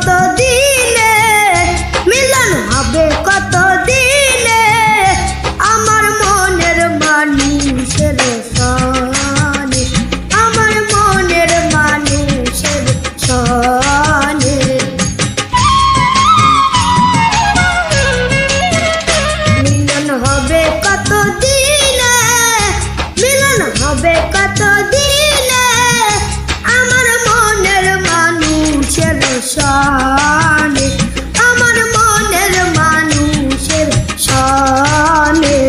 কত দিনে, মিলন হবে কত দিনে, আমার মনের মানুষের সনে, আমার মনের মানুষের সনে। মিলন হবে কত দিনে, মিলন হবে কত দিনে, আমার মনের মানুষের সনে, আমার মনের মানুষের সনে।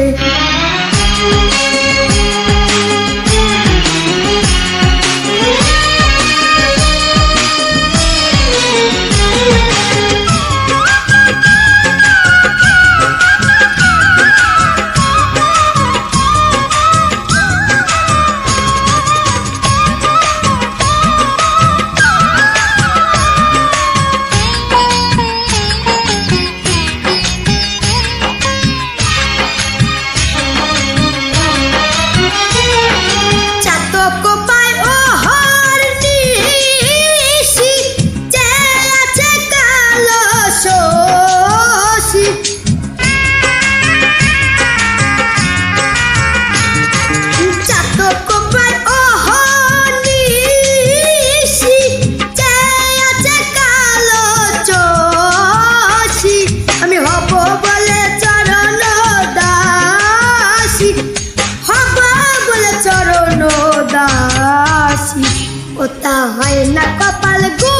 ওটা হয় না কপাল গো।